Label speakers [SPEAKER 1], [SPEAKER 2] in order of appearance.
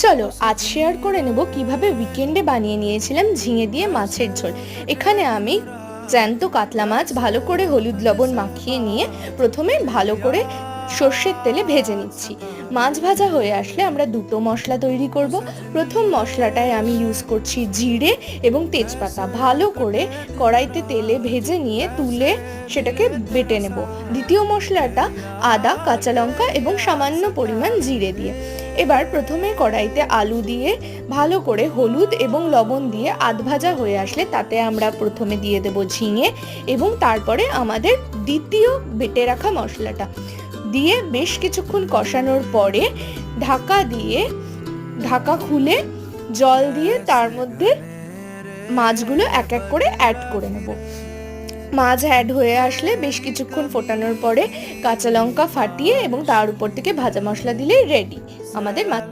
[SPEAKER 1] চলো আজ শেয়ার করে নেব কিভাবে উইকেন্ডে বানিয়ে নিয়েছিলাম ঝিঙে দিয়ে মাছের ঝোল। এখানে আমি জ্যান্ত কাতলা মাছ ভালো করে হলুদ লবণ মাখিয়ে নিয়ে প্রথমে ভালো করে সর্ষের তেলে ভেজে নিচ্ছি। মাছ ভাজা হয়ে আসলে আমরা দুটো মশলা তৈরি করব। প্রথম মশলাটায় আমি ইউজ করছি জিরে এবং তেজপাতা। ভালো করে কড়াইতে তেলে ভেজে নিয়ে তুলে সেটাকে বেটে নেব। দ্বিতীয় মশলাটা আদা, কাঁচা লঙ্কা এবং সামান্য পরিমাণ জিরে দিয়ে। এবার প্রথমে কড়াইতে আলু দিয়ে ভালো করে হলুদ এবং লবণ দিয়ে আধ ভাজা হয়ে আসলে তাতে আমরা প্রথমে দিয়ে দেব ঝিঙে এবং তারপরে আমাদের দ্বিতীয় বেটে রাখা মশলাটা দিয়ে বেশ কিছুক্ষণ কষানোর পরে ঢাকা খুলে জল দিয়ে তার মধ্যে মাছগুলো এক এক করে অ্যাড করে নেব। মাছ অ্যাড হয়ে আসলে বেশ কিছুক্ষণ ফোটানোর পরে কাঁচা লঙ্কা ফাটিয়ে এবং তার উপর থেকে ভাজা মশলা দিলেই রেডি আমাদের মাছ।